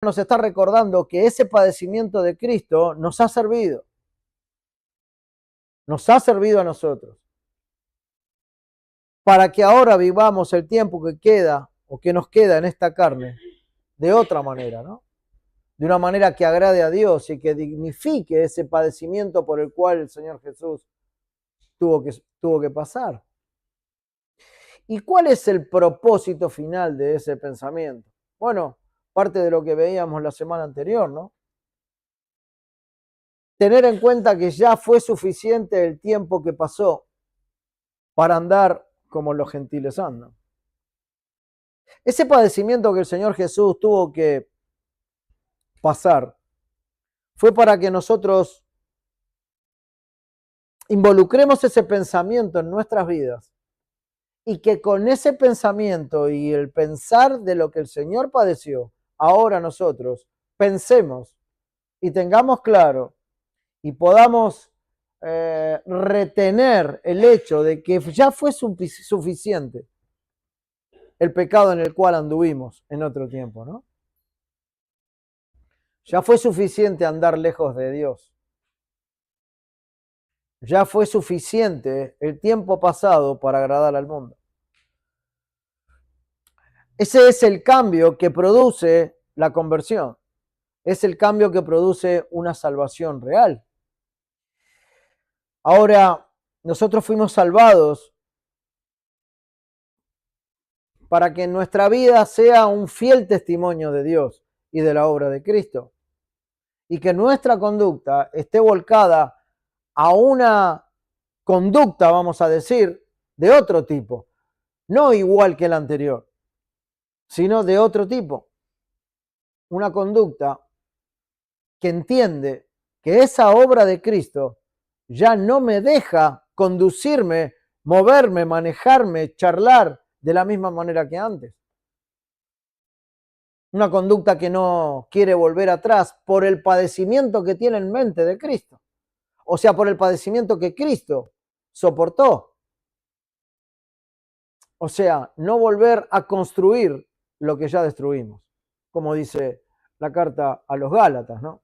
nos está recordando que ese padecimiento de Cristo nos ha servido a nosotros, para que ahora vivamos el tiempo que queda o que nos queda en esta carne de otra manera, ¿no? De una manera que agrade a Dios y que dignifique ese padecimiento por el cual el Señor Jesús tuvo que pasar. ¿Y cuál es el propósito final de ese pensamiento? Bueno, parte de lo que veíamos la semana anterior, ¿no? Tener en cuenta que ya fue suficiente el tiempo que pasó para andar como los gentiles andan. Ese padecimiento que el Señor Jesús tuvo que pasar fue para que nosotros involucremos ese pensamiento en nuestras vidas y que con ese pensamiento y el pensar de lo que el Señor padeció, ahora nosotros pensemos y tengamos claro y podamos retener el hecho de que ya fue suficiente el pecado en el cual anduvimos en otro tiempo, ¿no? Ya fue suficiente andar lejos de Dios. Ya fue suficiente el tiempo pasado para agradar al mundo. Ese es el cambio que produce la conversión. Es el cambio que produce una salvación real. Ahora, nosotros fuimos salvados para que nuestra vida sea un fiel testimonio de Dios y de la obra de Cristo. Y que nuestra conducta esté volcada a una conducta, vamos a decir, de otro tipo. No igual que la anterior, sino de otro tipo. Una conducta que entiende que esa obra de Cristo ya no me deja conducirme, moverme, manejarme, charlar de la misma manera que antes. Una conducta que no quiere volver atrás por el padecimiento que tiene en mente de Cristo. O sea, por el padecimiento que Cristo soportó. O sea, no volver a construir lo que ya destruimos, como dice la carta a los Gálatas, ¿no?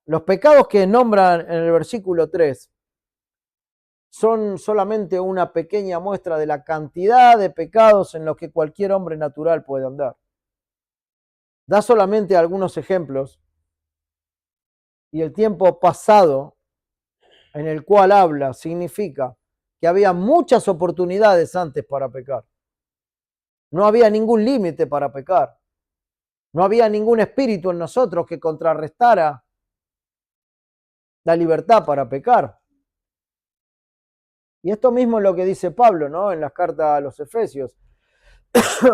Los pecados que nombran en el versículo 3 son solamente una pequeña muestra de la cantidad de pecados en los que cualquier hombre natural puede andar. Da solamente algunos ejemplos y el tiempo pasado en el cual habla significa que había muchas oportunidades antes para pecar. No había ningún límite para pecar. No había ningún espíritu en nosotros que contrarrestara la libertad para pecar. Y esto mismo es lo que dice Pablo, ¿no? En las cartas a los Efesios,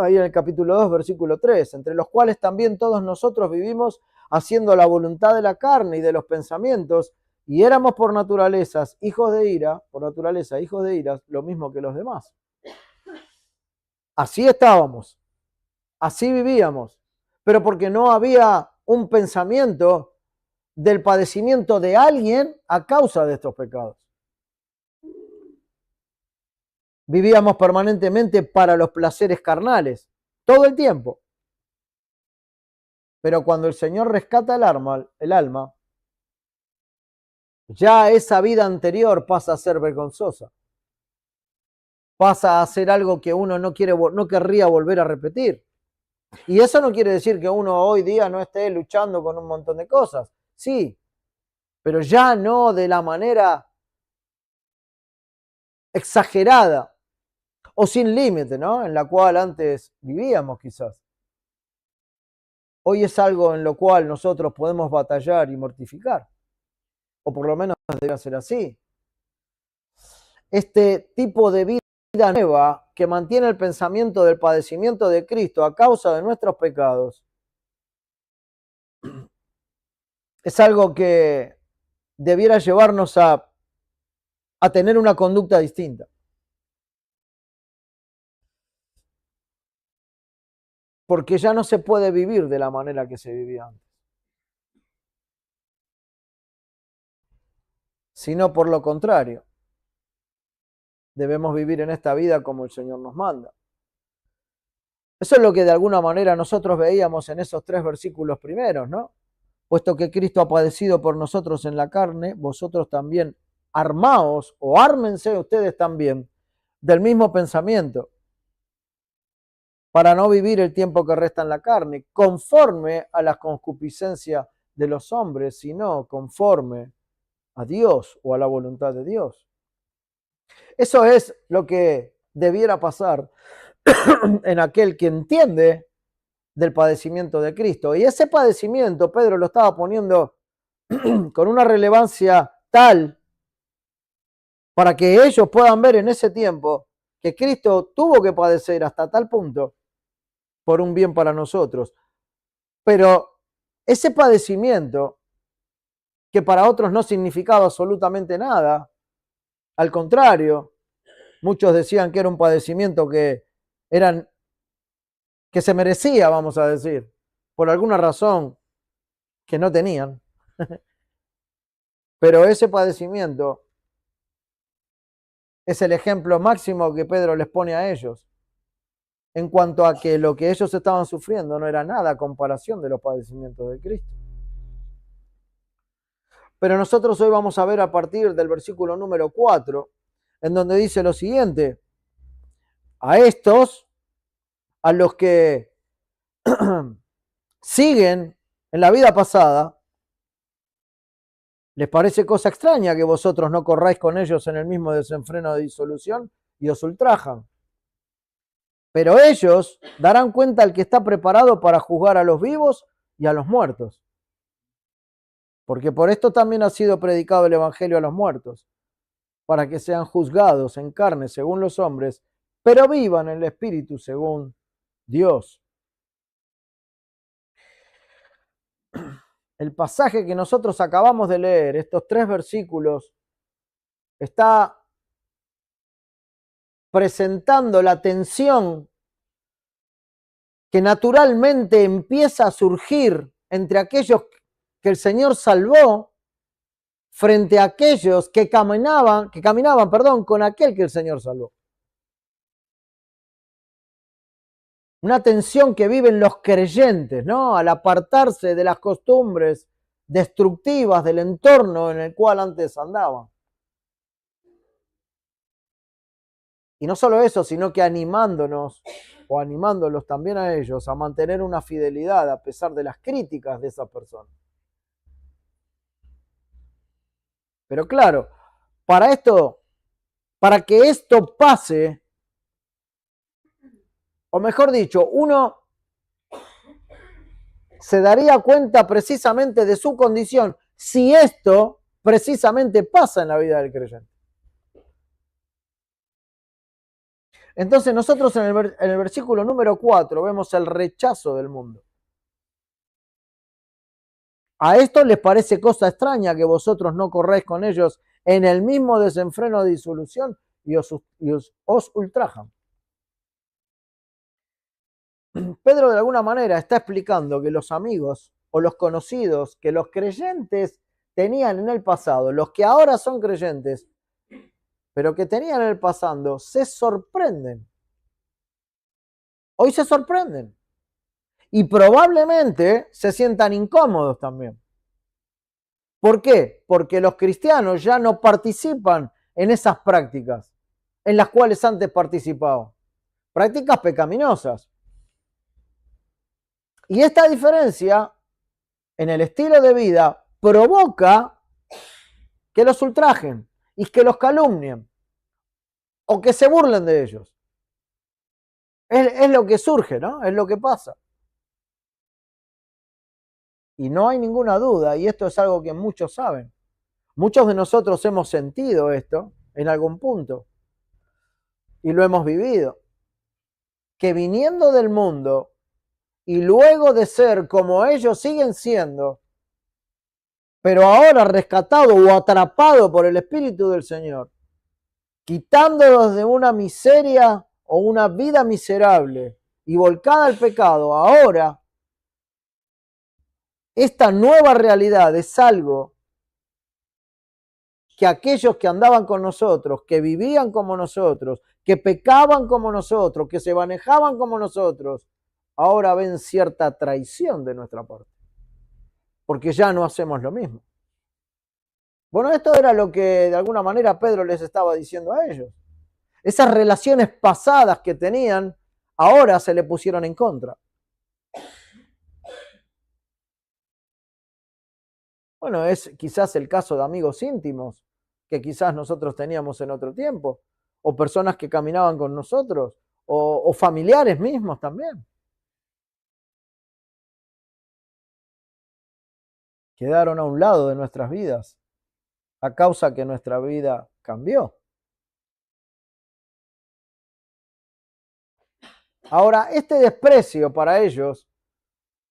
ahí en el capítulo 2, versículo 3, entre los cuales también todos nosotros vivimos haciendo la voluntad de la carne y de los pensamientos, y éramos por naturaleza hijos de ira, lo mismo que los demás. Así estábamos, así vivíamos, pero porque no había un pensamiento del padecimiento de alguien a causa de estos pecados. Vivíamos permanentemente para los placeres carnales, todo el tiempo. Pero cuando el Señor rescata el alma, ya esa vida anterior pasa a ser vergonzosa. Pasa a ser algo que uno no querría volver a repetir. Y eso no quiere decir que uno hoy día no esté luchando con un montón de cosas. Sí, pero ya no de la manera exagerada o sin límite, ¿no? En la cual antes vivíamos quizás. Hoy es algo en lo cual nosotros podemos batallar y mortificar. O por lo menos debe ser así. Este tipo de vida nueva que mantiene el pensamiento del padecimiento de Cristo a causa de nuestros pecados es algo que debiera llevarnos a tener una conducta distinta. Porque ya no se puede vivir de la manera que se vivía antes. Sino por lo contrario, debemos vivir en esta vida como el Señor nos manda. Eso es lo que de alguna manera nosotros veíamos en esos 3 versículos primeros, ¿no? Puesto que Cristo ha padecido por nosotros en la carne, vosotros también armaos o ármense ustedes también del mismo pensamiento, para no vivir el tiempo que resta en la carne, conforme a la concupiscencia de los hombres, sino conforme a Dios o a la voluntad de Dios. Eso es lo que debiera pasar en aquel que entiende del padecimiento de Cristo. Y ese padecimiento, Pedro lo estaba poniendo con una relevancia tal para que ellos puedan ver en ese tiempo que Cristo tuvo que padecer hasta tal punto por un bien para nosotros. Pero ese padecimiento, que para otros no significaba absolutamente nada, al contrario, muchos decían que era un padecimiento que se merecía, vamos a decir, por alguna razón que no tenían. Pero ese padecimiento es el ejemplo máximo que Pedro les pone a ellos, en cuanto a que lo que ellos estaban sufriendo no era nada a comparación de los padecimientos de Cristo. Pero nosotros hoy vamos a ver a partir del versículo número 4, en donde dice lo siguiente: a estos, a los que siguen en la vida pasada, les parece cosa extraña que vosotros no corráis con ellos en el mismo desenfreno de disolución y os ultrajan. Pero ellos darán cuenta al que está preparado para juzgar a los vivos y a los muertos. Porque por esto también ha sido predicado el evangelio a los muertos, para que sean juzgados en carne según los hombres, pero vivan en el espíritu según Dios. El pasaje que nosotros acabamos de leer, estos 3 versículos, está presentando la tensión que naturalmente empieza a surgir entre aquellos que el Señor salvó frente a aquellos que caminaban, con aquel que el Señor salvó. Una tensión que viven los creyentes, ¿no? Al apartarse de las costumbres destructivas del entorno en el cual antes andaban. Y no solo eso, sino que animándonos o animándolos también a ellos a mantener una fidelidad a pesar de las críticas de esas personas. Pero claro, para que esto pase, o mejor dicho, uno se daría cuenta precisamente de su condición si esto precisamente pasa en la vida del creyente. Entonces nosotros en el versículo número 4 vemos el rechazo del mundo. A esto les parece cosa extraña que vosotros no corráis con ellos en el mismo desenfreno de disolución y os ultrajan. Pedro de alguna manera está explicando que los amigos o los conocidos que los creyentes tenían en el pasado, los que ahora son creyentes, pero que tenían en el pasado, se sorprenden. Hoy se sorprenden. Y probablemente se sientan incómodos también. ¿Por qué? Porque los cristianos ya no participan en esas prácticas en las cuales antes participaban. Prácticas pecaminosas. Y esta diferencia en el estilo de vida provoca que los ultrajen y que los calumnien o que se burlen de ellos. Es lo que surge, ¿no? Es lo que pasa. Y no hay ninguna duda, y esto es algo que muchos saben. Muchos de nosotros hemos sentido esto en algún punto y lo hemos vivido. Que viniendo del mundo y luego de ser como ellos siguen siendo, pero ahora rescatado o atrapado por el Espíritu del Señor, quitándolos de una miseria o una vida miserable y volcada al pecado, ahora esta nueva realidad es algo que aquellos que andaban con nosotros, que vivían como nosotros, que pecaban como nosotros, que se manejaban como nosotros, ahora ven cierta traición de nuestra parte, porque ya no hacemos lo mismo. Bueno, esto era lo que de alguna manera Pedro les estaba diciendo a ellos. Esas relaciones pasadas que tenían, ahora se le pusieron en contra. Bueno, es quizás el caso de amigos íntimos que quizás nosotros teníamos en otro tiempo, o personas que caminaban con nosotros, o familiares mismos también. Quedaron a un lado de nuestras vidas a causa que nuestra vida cambió. Ahora, este desprecio para ellos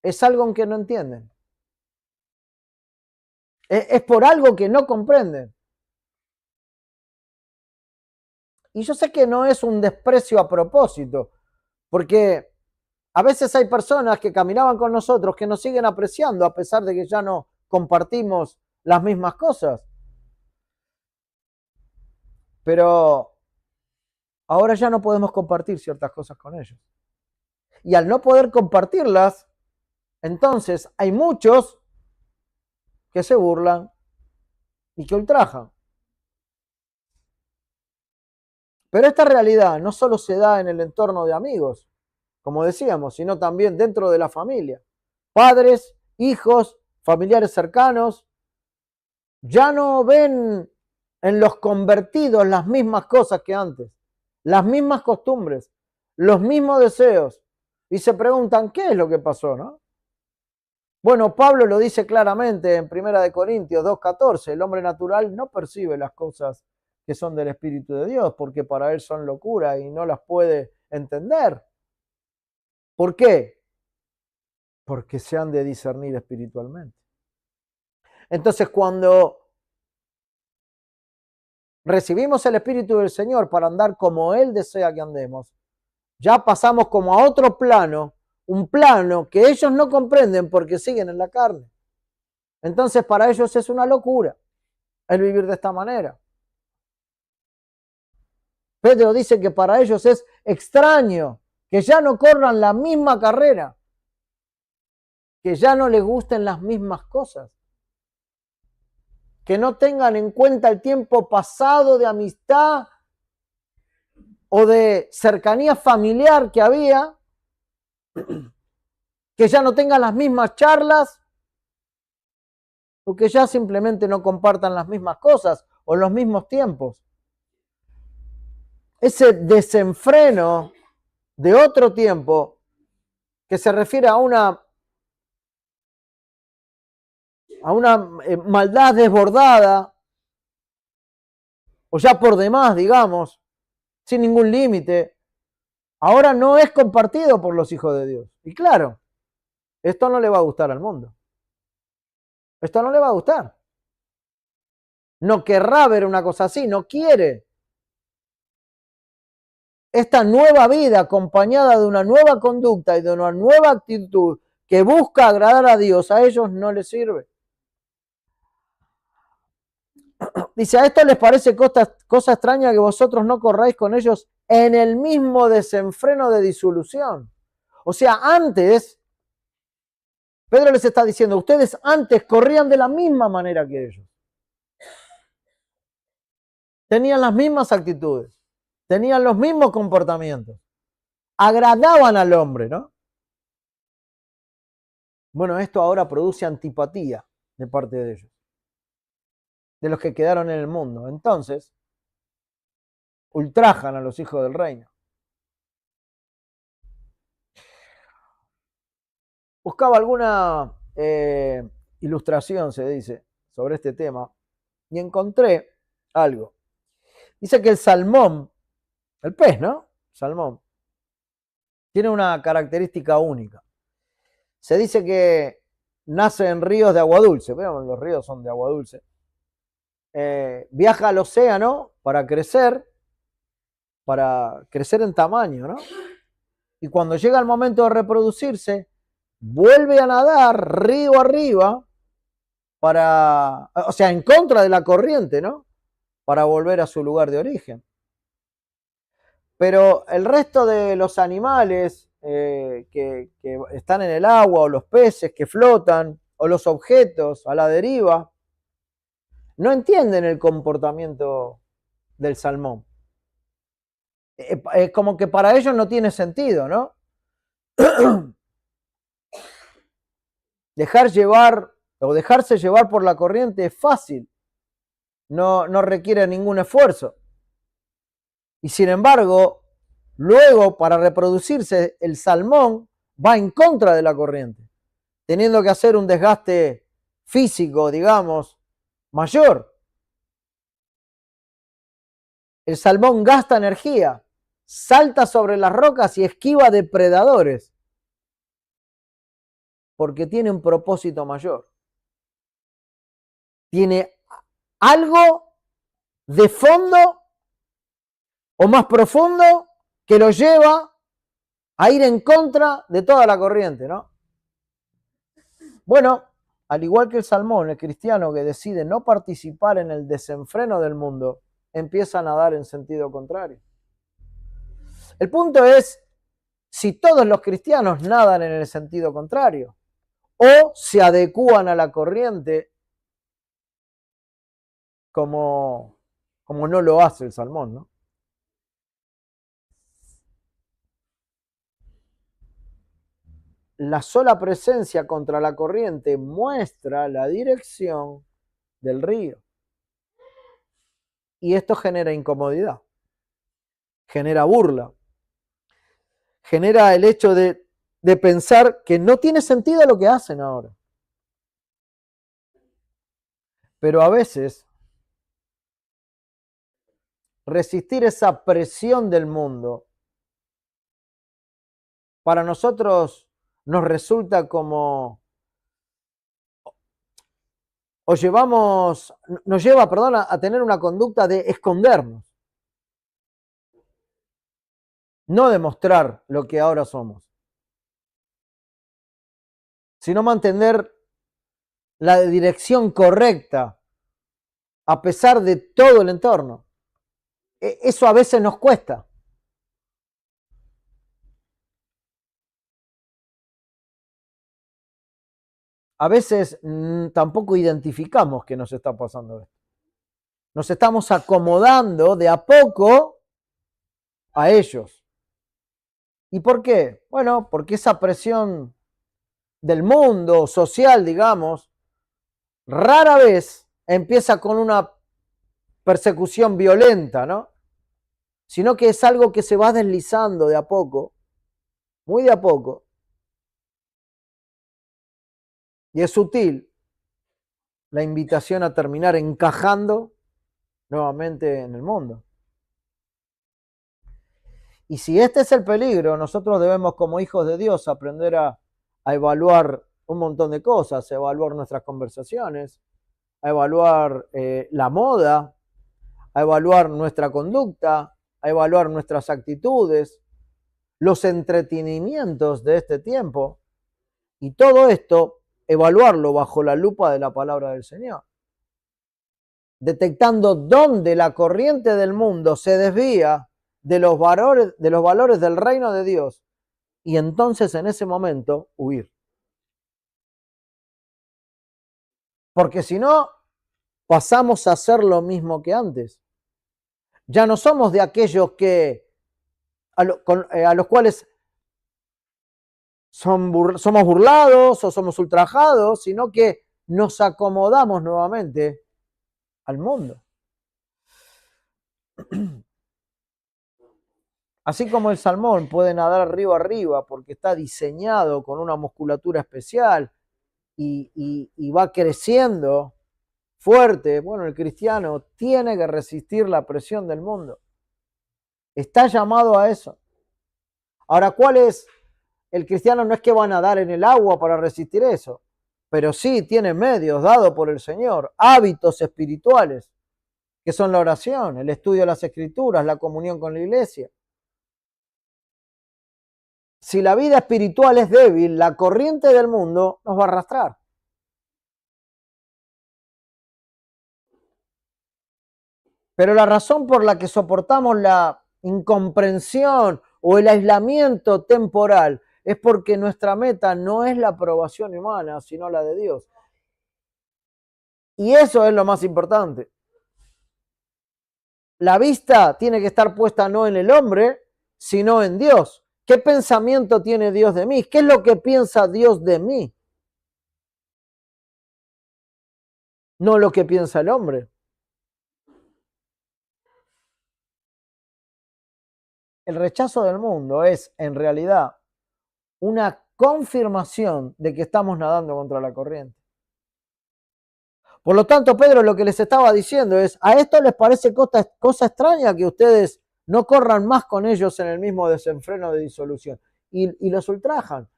es algo que no entienden. Es por algo que no comprenden. Y yo sé que no es un desprecio a propósito, porque a veces hay personas que caminaban con nosotros que nos siguen apreciando a pesar de que ya no compartimos las mismas cosas. Pero ahora ya no podemos compartir ciertas cosas con ellos. Y al no poder compartirlas, entonces hay muchos que se burlan y que ultrajan. Pero esta realidad no solo se da en el entorno de amigos, como decíamos, sino también dentro de la familia. Padres, hijos, familiares cercanos, ya no ven en los convertidos las mismas cosas que antes, las mismas costumbres, los mismos deseos, y se preguntan, ¿qué es lo que pasó, no? Bueno, Pablo lo dice claramente en 1 Corintios 2:14, el hombre natural no percibe las cosas que son del Espíritu de Dios, porque para él son locura y no las puede entender. ¿Por qué? Porque se han de discernir espiritualmente. Entonces, cuando recibimos el Espíritu del Señor para andar como Él desea que andemos, ya pasamos como a otro plano, un plano que ellos no comprenden porque siguen en la carne. Entonces, para ellos es una locura el vivir de esta manera. Pedro dice que para ellos es extraño que ya no corran la misma carrera, que ya no les gusten las mismas cosas, que no tengan en cuenta el tiempo pasado de amistad o de cercanía familiar que había, que ya no tengan las mismas charlas o que ya simplemente no compartan las mismas cosas o los mismos tiempos. Ese desenfreno de otro tiempo que se refiere a una maldad desbordada o ya por demás, digamos, sin ningún límite, ahora no es compartido por los hijos de Dios. Y claro, esto no le va a gustar al mundo. Esto no le va a gustar. No querrá ver una cosa así, no quiere. Esta nueva vida acompañada de una nueva conducta y de una nueva actitud que busca agradar a Dios, a ellos no les sirve. Dice, a esto les parece cosa extraña que vosotros no corráis con ellos en el mismo desenfreno de disolución. O sea, antes, Pedro les está diciendo, ustedes antes corrían de la misma manera que ellos. Tenían las mismas actitudes, tenían los mismos comportamientos, agradaban al hombre, ¿no? Bueno, esto ahora produce antipatía de parte de ellos, de los que quedaron en el mundo. Entonces, ultrajan a los hijos del reino. Buscaba alguna ilustración, se dice, sobre este tema, y encontré algo. Dice que el salmón, el pez, ¿no? Salmón, tiene una característica única. Se dice que nace en ríos de agua dulce, pero los ríos son de agua dulce. Viaja al océano para crecer en tamaño, ¿no? Y cuando llega el momento de reproducirse, vuelve a nadar río arriba o sea, en contra de la corriente, ¿no? Para volver a su lugar de origen. Pero el resto de los animales que están en el agua, o los peces que flotan, o los objetos a la deriva, no entienden el comportamiento del salmón. Es como que para ellos no tiene sentido, ¿no? Dejar llevar o dejarse llevar por la corriente es fácil, no requiere ningún esfuerzo. Y sin embargo, luego para reproducirse, el salmón va en contra de la corriente, teniendo que hacer un desgaste físico, digamos, mayor. El salmón gasta energía, salta sobre las rocas y esquiva depredadores, porque tiene un propósito mayor. Tiene algo de fondo o más profundo que lo lleva a ir en contra de toda la corriente, ¿no? Bueno, al igual que el salmón, el cristiano que decide no participar en el desenfreno del mundo, empieza a nadar en sentido contrario. El punto es si todos los cristianos nadan en el sentido contrario o se adecúan a la corriente como no lo hace el salmón, ¿no? La sola presencia contra la corriente muestra la dirección del río. Y esto genera incomodidad, genera burla, genera el hecho de pensar que no tiene sentido lo que hacen ahora. Pero a veces resistir esa presión del mundo para nosotros nos resulta como nos lleva, a tener una conducta de escondernos, no demostrar lo que ahora somos, sino mantener la dirección correcta a pesar de todo el entorno. Eso a veces nos cuesta. A veces tampoco identificamos que nos está pasando esto. Nos estamos acomodando de a poco a ellos. ¿Y por qué? Bueno, porque esa presión del mundo social, digamos, rara vez empieza con una persecución violenta, ¿no? Sino que es algo que se va deslizando de a poco, muy de a poco, y es sutil la invitación a terminar encajando nuevamente en el mundo. Y si este es el peligro, nosotros debemos como hijos de Dios aprender a evaluar un montón de cosas, a evaluar nuestras conversaciones, a evaluar la moda, a evaluar nuestra conducta, a evaluar nuestras actitudes, los entretenimientos de este tiempo, y todo esto evaluarlo bajo la lupa de la palabra del Señor, detectando dónde la corriente del mundo se desvía de los valores del reino de Dios, y entonces en ese momento huir. Porque si no, pasamos a hacer lo mismo que antes. Ya no somos de aquellos a los cuales somos burlados o somos ultrajados, sino que nos acomodamos nuevamente al mundo. Así como el salmón puede nadar río arriba porque está diseñado con una musculatura especial y va creciendo fuerte, bueno, el cristiano tiene que resistir la presión del mundo. Está llamado a eso. Ahora, ¿cuál es? El cristiano no es que va a nadar en el agua para resistir eso, pero sí tiene medios dados por el Señor, hábitos espirituales, que son la oración, el estudio de las Escrituras, la comunión con la iglesia. Si la vida espiritual es débil, la corriente del mundo nos va a arrastrar. Pero la razón por la que soportamos la incomprensión o el aislamiento temporal, es porque nuestra meta no es la aprobación humana, sino la de Dios. Y eso es lo más importante. La vista tiene que estar puesta no en el hombre, sino en Dios. ¿Qué pensamiento tiene Dios de mí? ¿Qué es lo que piensa Dios de mí? No lo que piensa el hombre. El rechazo del mundo es, en realidad, una confirmación de que estamos nadando contra la corriente. Por lo tanto, Pedro lo que les estaba diciendo es, a esto les parece cosa extraña que ustedes no corran más con ellos en el mismo desenfreno de disolución. Y los ultrajan.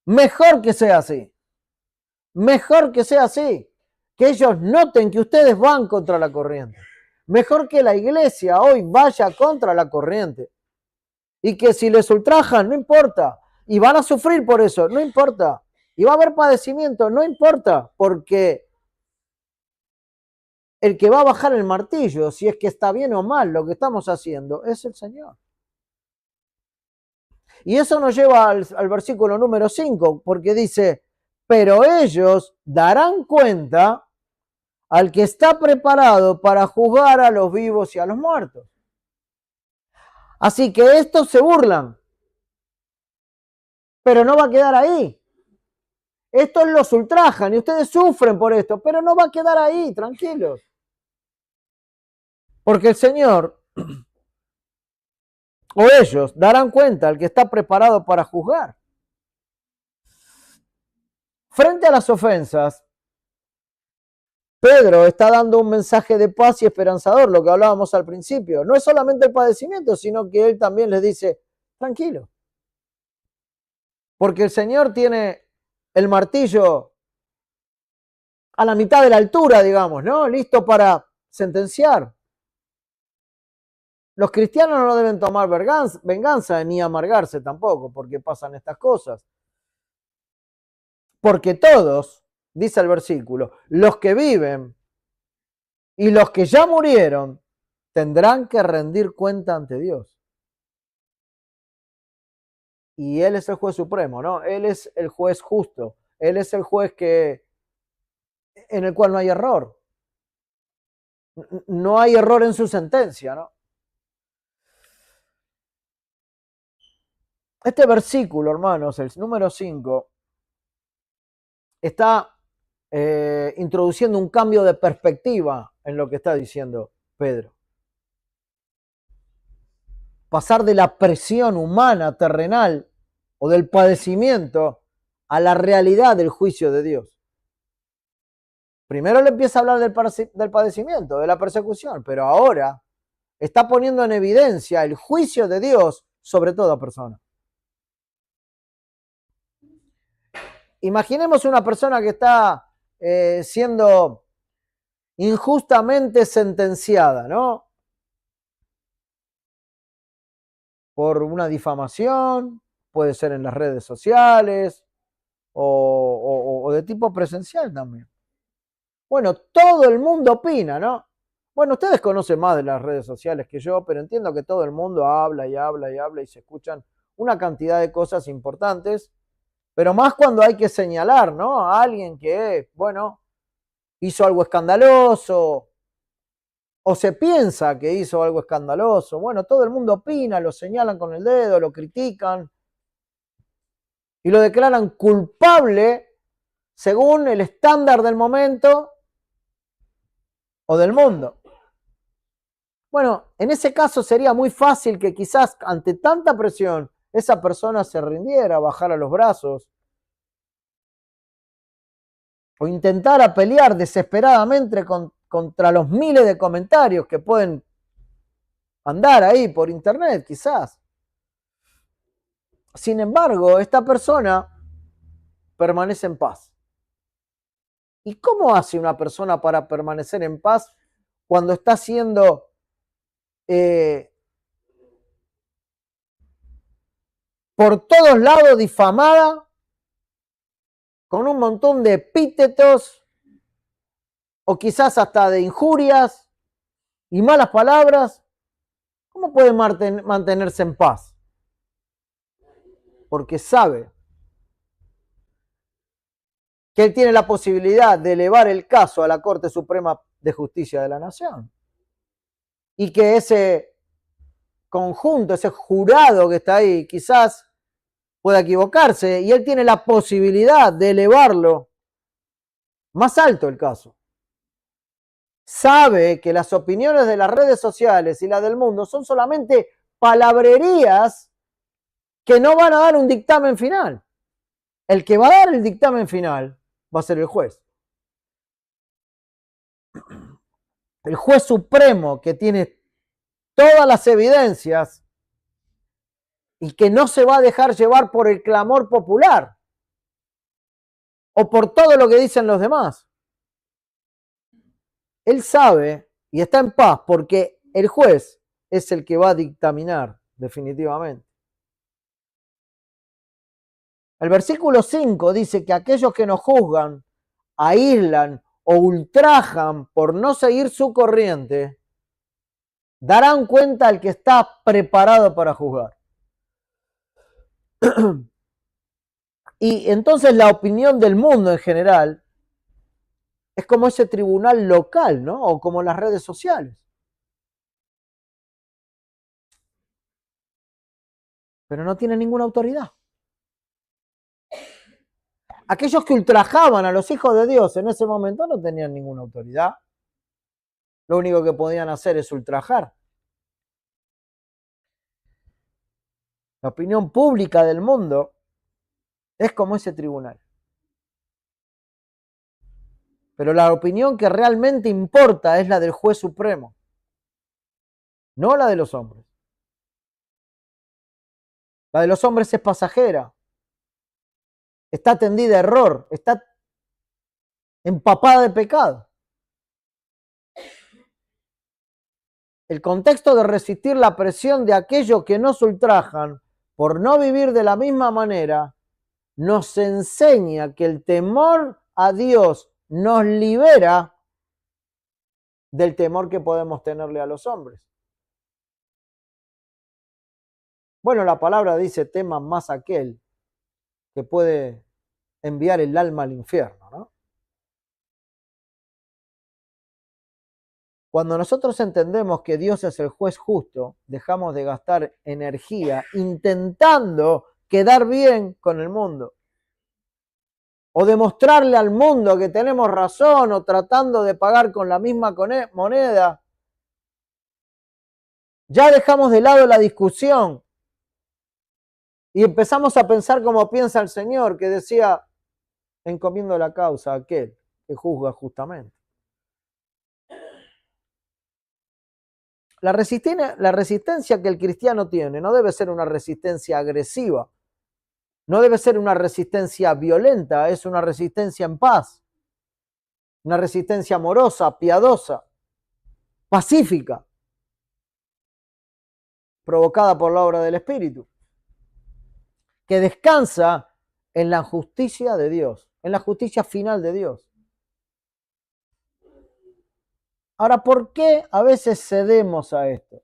Mejor que sea así. Mejor que sea así. Que ellos noten que ustedes van contra la corriente. Mejor que la iglesia hoy vaya contra la corriente. Y que si les ultrajan, no importa. Y van a sufrir por eso, no importa. Y va a haber padecimiento, no importa. Porque el que va a bajar el martillo, si es que está bien o mal lo que estamos haciendo, es el Señor. Y eso nos lleva al versículo número 5, porque dice, pero ellos darán cuenta al que está preparado para juzgar a los vivos y a los muertos. Así que estos se burlan, pero no va a quedar ahí. Estos los ultrajan y ustedes sufren por esto, pero no va a quedar ahí, tranquilos. Porque el Señor, o ellos, darán cuenta al que está preparado para juzgar. Frente a las ofensas, Pedro está dando un mensaje de paz y esperanzador, lo que hablábamos al principio. No es solamente el padecimiento, sino que él también les dice, tranquilo. Porque el Señor tiene el martillo a la mitad de la altura, digamos, ¿no? Listo para sentenciar. Los cristianos no deben tomar venganza ni amargarse tampoco, porque pasan estas cosas. Porque todos, dice el versículo, los que viven y los que ya murieron tendrán que rendir cuenta ante Dios. Y Él es el juez supremo, ¿no? Él es el juez justo. Él es el juez en el cual no hay error. No hay error en su sentencia, ¿no? Este versículo, hermanos, el número 5, está introduciendo un cambio de perspectiva en lo que está diciendo Pedro. Pasar de la presión humana, terrenal, o del padecimiento, a la realidad del juicio de Dios. Primero le empieza a hablar del padecimiento, de la persecución, pero ahora está poniendo en evidencia el juicio de Dios sobre toda persona. Imaginemos una persona que está siendo injustamente sentenciada, ¿no? Por una difamación, puede ser en las redes sociales o de tipo presencial también. Bueno, todo el mundo opina, ¿no? Bueno, ustedes conocen más de las redes sociales que yo, pero entiendo que todo el mundo habla y habla y habla y se escuchan una cantidad de cosas importantes, pero más cuando hay que señalar, ¿no? A alguien que, bueno, hizo algo escandaloso o se piensa que hizo algo escandaloso. Bueno, todo el mundo opina, lo señalan con el dedo, lo critican y lo declaran culpable según el estándar del momento o del mundo. Bueno, en ese caso sería muy fácil que quizás ante tanta presión esa persona se rindiera, bajara los brazos o intentara pelear desesperadamente contra los miles de comentarios que pueden andar ahí por internet, quizás. Sin embargo, esta persona permanece en paz. ¿Y cómo hace una persona para permanecer en paz cuando está siendo por todos lados difamada, con un montón de epítetos o quizás hasta de injurias y malas palabras? ¿Cómo puede mantenerse en paz? Porque sabe que él tiene la posibilidad de elevar el caso a la Corte Suprema de Justicia de la Nación. Y que ese conjunto, ese jurado que está ahí, quizás pueda equivocarse, y él tiene la posibilidad de elevarlo más alto el caso. Sabe que las opiniones de las redes sociales y las del mundo son solamente palabrerías que no van a dar un dictamen final. El que va a dar el dictamen final va a ser el juez. El juez supremo que tiene todas las evidencias y que no se va a dejar llevar por el clamor popular o por todo lo que dicen los demás. Él sabe y está en paz porque el juez es el que va a dictaminar definitivamente. El versículo 5 dice que aquellos que nos juzgan, aíslan o ultrajan por no seguir su corriente, darán cuenta al que está preparado para juzgar. Y entonces la opinión del mundo en general es como ese tribunal local, ¿no? O como las redes sociales. Pero no tiene ninguna autoridad. Aquellos que ultrajaban a los hijos de Dios en ese momento no tenían ninguna autoridad. Lo único que podían hacer es ultrajar. La opinión pública del mundo es como ese tribunal. Pero la opinión que realmente importa es la del juez supremo, no la de los hombres. La de los hombres es pasajera, está tendida a error, está empapada de pecado. El contexto de resistir la presión de aquellos que nos ultrajan por no vivir de la misma manera nos enseña que el temor a Dios nos libera del temor que podemos tenerle a los hombres. Bueno, la palabra dice, teman más aquel que puede enviar el alma al infierno, ¿no? Cuando nosotros entendemos que Dios es el juez justo, dejamos de gastar energía intentando quedar bien con el mundo. O demostrarle al mundo que tenemos razón o tratando de pagar con la misma moneda. Ya dejamos de lado la discusión y empezamos a pensar como piensa el Señor, que decía, encomiendo la causa a aquel que juzga justamente. La resistencia que el cristiano tiene no debe ser una resistencia agresiva, no debe ser una resistencia violenta, es una resistencia en paz, una resistencia amorosa, piadosa, pacífica, provocada por la obra del Espíritu, que descansa en la justicia de Dios, en la justicia final de Dios. Ahora, ¿por qué a veces cedemos a esto?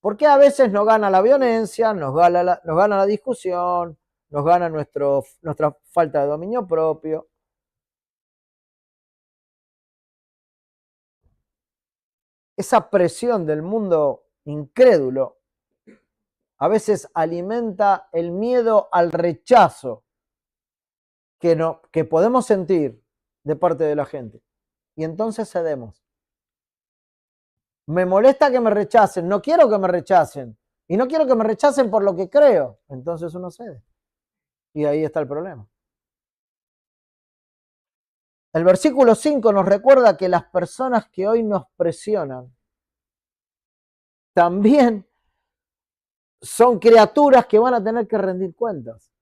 ¿Por qué a veces nos gana la violencia, nos gana la discusión, nos gana nuestra falta de dominio propio? Esa presión del mundo incrédulo a veces alimenta el miedo al rechazo que podemos sentir de parte de la gente. Y entonces cedemos. Me molesta que me rechacen, no quiero que me rechacen. Y no quiero que me rechacen por lo que creo. Entonces uno cede. Y ahí está el problema. El versículo 5 nos recuerda que las personas que hoy nos presionan también son criaturas que van a tener que rendir cuentas.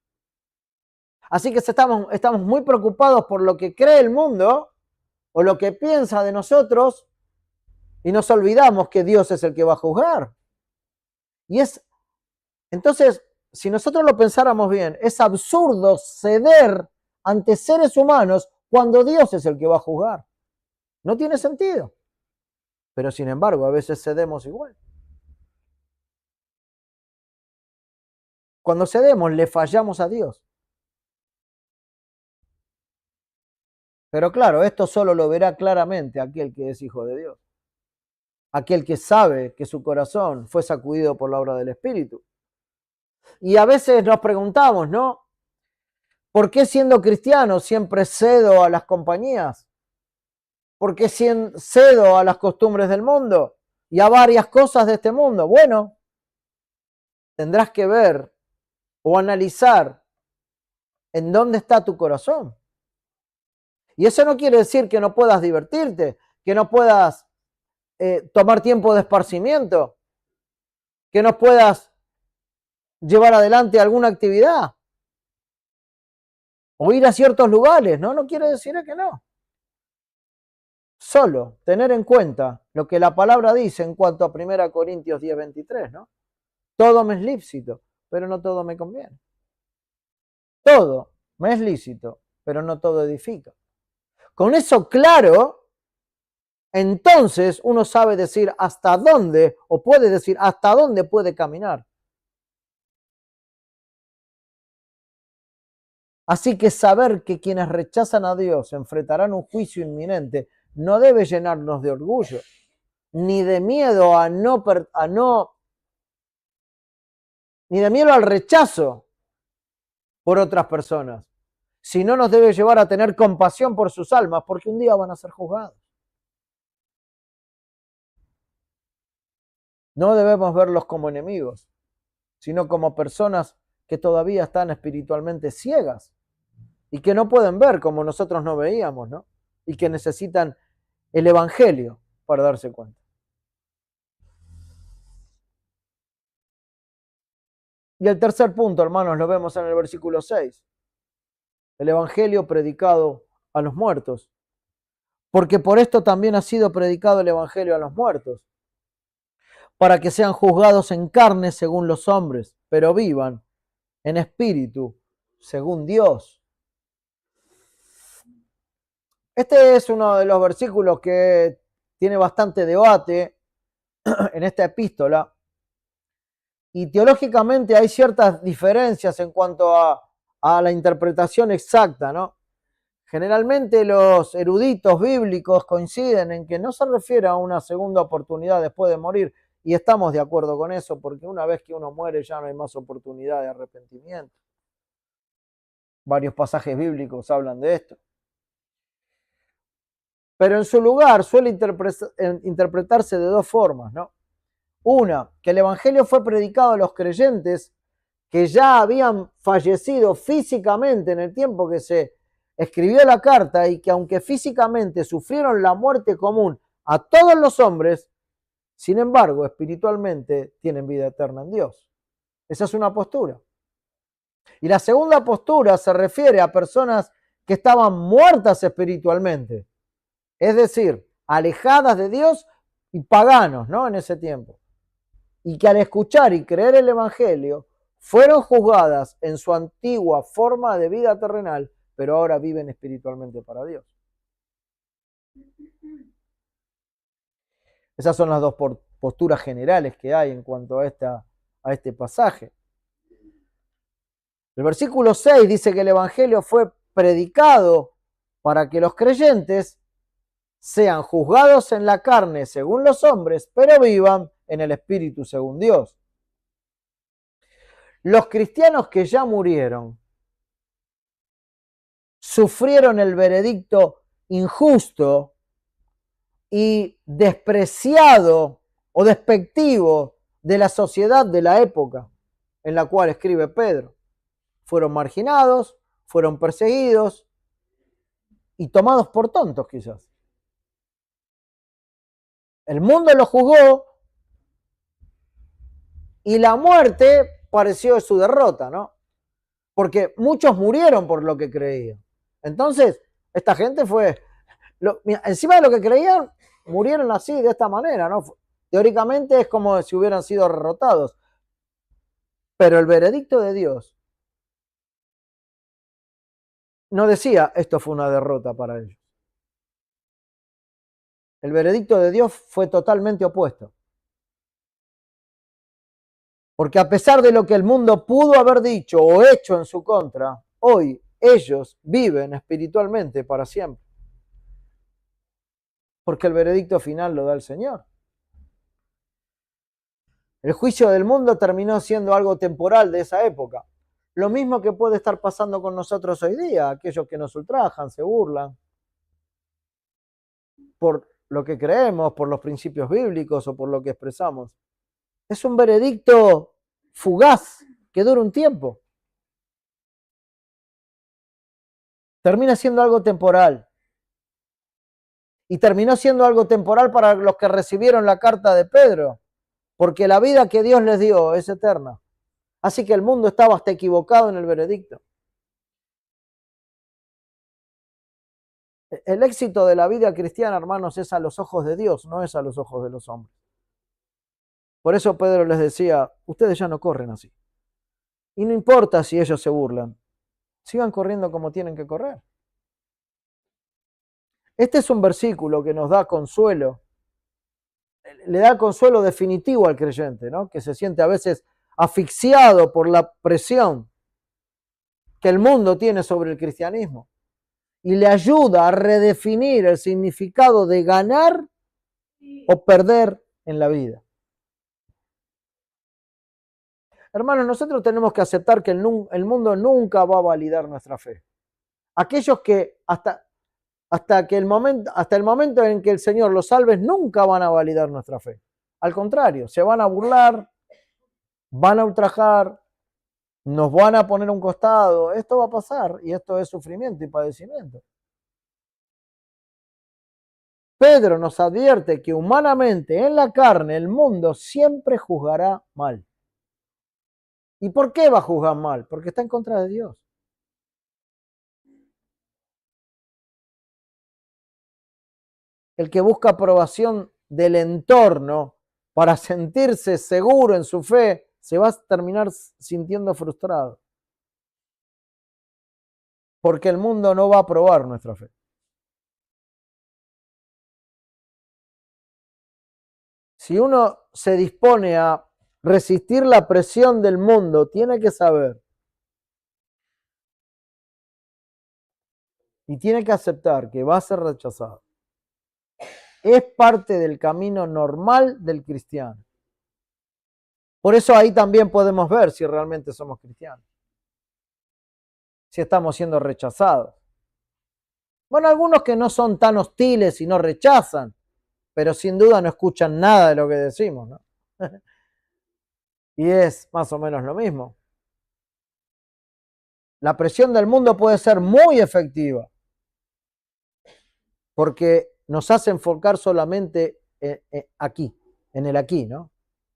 Así que estamos muy preocupados por lo que cree el mundo o lo que piensa de nosotros y nos olvidamos que Dios es el que va a juzgar. Entonces, si nosotros lo pensáramos bien, es absurdo ceder ante seres humanos cuando Dios es el que va a juzgar. No tiene sentido. Pero sin embargo, a veces cedemos igual. Cuando cedemos, le fallamos a Dios. Pero claro, esto solo lo verá claramente aquel que es hijo de Dios. Aquel que sabe que su corazón fue sacudido por la obra del Espíritu. Y a veces nos preguntamos, ¿no? ¿Por qué siendo cristiano siempre cedo a las compañías? ¿Por qué cedo a las costumbres del mundo y a varias cosas de este mundo? Bueno, tendrás que ver o analizar en dónde está tu corazón. Y eso no quiere decir que no puedas divertirte, que no puedas tomar tiempo de esparcimiento, que no puedas llevar adelante alguna actividad o ir a ciertos lugares, ¿no? No quiere decir que no. Solo tener en cuenta lo que la palabra dice en cuanto a 1 Corintios 10:23, ¿no? Todo me es lícito, pero no todo me conviene. Todo me es lícito, pero no todo edifica. Con eso claro, entonces uno sabe decir hasta dónde, o puede decir hasta dónde puede caminar. Así que saber que quienes rechazan a Dios enfrentarán un juicio inminente no debe llenarnos de orgullo, ni de miedo ni de miedo al rechazo por otras personas, sino nos debe llevar a tener compasión por sus almas, porque un día van a ser juzgados. No debemos verlos como enemigos, sino como personas que todavía están espiritualmente ciegas y que no pueden ver como nosotros no veíamos, ¿no? Y que necesitan el Evangelio para darse cuenta. Y el tercer punto, hermanos, lo vemos en el versículo 6. El Evangelio predicado a los muertos. Porque por esto también ha sido predicado el Evangelio a los muertos, para que sean juzgados en carne según los hombres, pero vivan en espíritu según Dios. Este es uno de los versículos que tiene bastante debate en esta epístola, y teológicamente hay ciertas diferencias en cuanto a la interpretación exacta, ¿no? Generalmente los eruditos bíblicos coinciden en que no se refiere a una segunda oportunidad después de morir, y estamos de acuerdo con eso, porque una vez que uno muere ya no hay más oportunidad de arrepentimiento. Varios pasajes bíblicos hablan de esto. Pero en su lugar suele interpretarse de dos formas, ¿no? Una, que el Evangelio fue predicado a los creyentes que ya habían fallecido físicamente en el tiempo que se escribió la carta, y que aunque físicamente sufrieron la muerte común a todos los hombres, sin embargo, espiritualmente tienen vida eterna en Dios. Esa es una postura. Y la segunda postura se refiere a personas que estaban muertas espiritualmente, es decir, alejadas de Dios y paganos, ¿no? En ese tiempo. Y que al escuchar y creer el Evangelio fueron juzgadas en su antigua forma de vida terrenal, pero ahora viven espiritualmente para Dios. Esas son las dos posturas generales que hay en cuanto a este pasaje. El versículo 6 dice que el Evangelio fue predicado para que los creyentes sean juzgados en la carne según los hombres, pero vivan en el Espíritu según Dios. Los cristianos que ya murieron sufrieron el veredicto injusto y despreciado o despectivo de la sociedad de la época en la cual escribe Pedro. Fueron marginados, fueron perseguidos y tomados por tontos quizás. El mundo los juzgó y la muerte pareció su derrota, ¿no? Porque muchos murieron por lo que creían. Entonces, esta gente encima de lo que creían, murieron así, de esta manera, ¿no? Teóricamente es como si hubieran sido derrotados. Pero el veredicto de Dios no decía esto fue una derrota para ellos. El veredicto de Dios fue totalmente opuesto. Porque a pesar de lo que el mundo pudo haber dicho o hecho en su contra, hoy ellos viven espiritualmente para siempre. Porque el veredicto final lo da el Señor. El juicio del mundo terminó siendo algo temporal de esa época. Lo mismo que puede estar pasando con nosotros hoy día, aquellos que nos ultrajan, se burlan por lo que creemos, por los principios bíblicos o por lo que expresamos. Es un veredicto fugaz que dura un tiempo. Termina siendo algo temporal. Y terminó siendo algo temporal para los que recibieron la carta de Pedro, porque la vida que Dios les dio es eterna. Así que el mundo estaba hasta equivocado en el veredicto. El éxito de la vida cristiana, hermanos, es a los ojos de Dios, no es a los ojos de los hombres. Por eso Pedro les decía, ustedes ya no corren así. Y no importa si ellos se burlan, sigan corriendo como tienen que correr. Este es un versículo que nos da consuelo, le da consuelo definitivo al creyente, ¿no? Que se siente a veces asfixiado por la presión que el mundo tiene sobre el cristianismo. Y le ayuda a redefinir el significado de ganar o perder en la vida. Hermanos, nosotros tenemos que aceptar que el mundo nunca va a validar nuestra fe. Aquellos que hasta el momento en que el Señor los salve, nunca van a validar nuestra fe. Al contrario, se van a burlar, van a ultrajar, nos van a poner a un costado. Esto va a pasar y esto es sufrimiento y padecimiento. Pedro nos advierte que humanamente, en la carne, el mundo siempre juzgará mal. ¿Y por qué va a juzgar mal? Porque está en contra de Dios. El que busca aprobación del entorno para sentirse seguro en su fe, se va a terminar sintiendo frustrado. Porque el mundo no va a aprobar nuestra fe. Si uno se dispone a resistir la presión del mundo, tiene que saber y tiene que aceptar que va a ser rechazado. Es parte del camino normal del cristiano. Por eso ahí también podemos ver si realmente somos cristianos. Si estamos siendo rechazados. Bueno, algunos que no son tan hostiles y no rechazan, pero sin duda no escuchan nada de lo que decimos, ¿no? Y es más o menos lo mismo. La presión del mundo puede ser muy efectiva, porque nos hace enfocar solamente aquí, en el aquí, ¿no?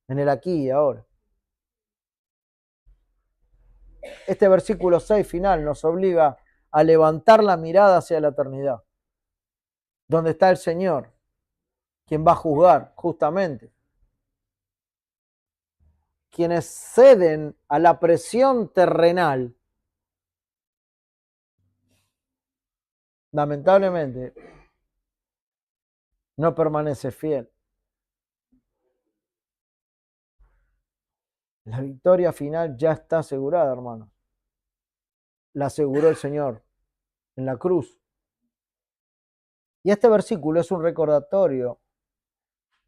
En el aquí y ahora. Este versículo 6 final nos obliga a levantar la mirada hacia la eternidad, donde está el Señor, quien va a juzgar justamente. Quienes ceden a la presión terrenal, lamentablemente, no permanece fiel. La victoria final ya está asegurada, hermano. La aseguró el Señor en la cruz. Y este versículo es un recordatorio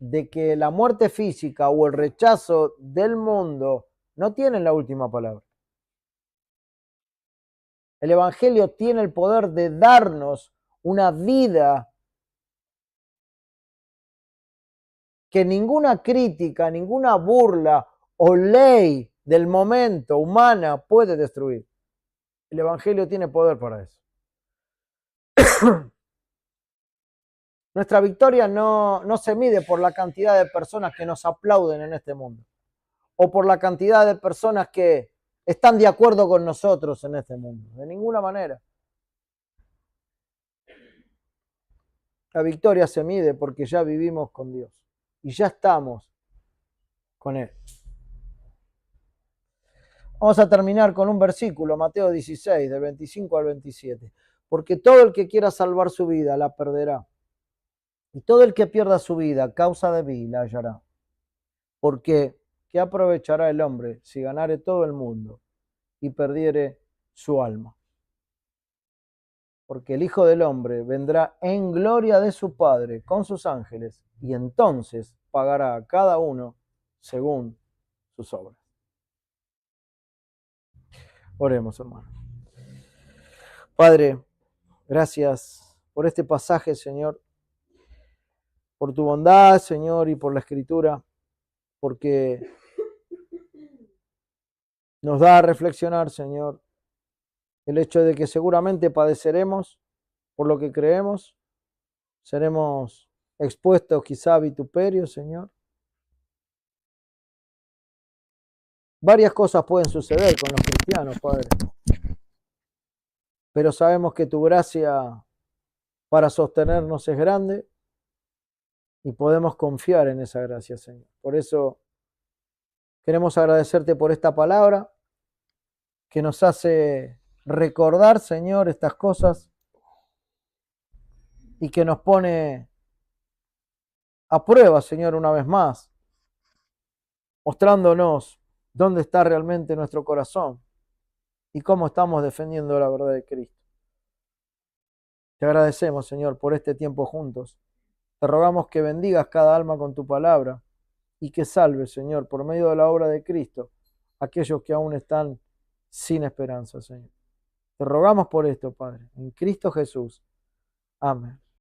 de que la muerte física o el rechazo del mundo no tienen la última palabra. El Evangelio tiene el poder de darnos una vida que ninguna crítica, ninguna burla o ley del momento humana puede destruir. El Evangelio tiene poder para eso. Nuestra victoria no se mide por la cantidad de personas que nos aplauden en este mundo o por la cantidad de personas que están de acuerdo con nosotros en este mundo. De ninguna manera. La victoria se mide porque ya vivimos con Dios y ya estamos con Él. Vamos a terminar con un versículo, Mateo 16, del 25 al 27. Porque todo el que quiera salvar su vida la perderá. Y todo el que pierda su vida a causa de mí la hallará. Porque ¿qué aprovechará el hombre si ganare todo el mundo y perdiere su alma? Porque el Hijo del Hombre vendrá en gloria de su Padre con sus ángeles, y entonces pagará a cada uno según sus obras. Oremos, hermano. Padre, gracias por este pasaje, Señor, por tu bondad, Señor, y por la Escritura, porque nos da a reflexionar, Señor, el hecho de que seguramente padeceremos por lo que creemos, seremos expuestos quizá a vituperio, Señor. Varias cosas pueden suceder con los cristianos, Padre, pero sabemos que tu gracia para sostenernos es grande y podemos confiar en esa gracia, Señor. Por eso queremos agradecerte por esta palabra que nos hace recordar, Señor, estas cosas y que nos pone a prueba, Señor, una vez más, mostrándonos dónde está realmente nuestro corazón y cómo estamos defendiendo la verdad de Cristo. Te agradecemos, Señor, por este tiempo juntos. Te rogamos que bendigas cada alma con tu palabra y que salves, Señor, por medio de la obra de Cristo, aquellos que aún están sin esperanza, Señor. Te rogamos por esto, Padre, en Cristo Jesús. Amén.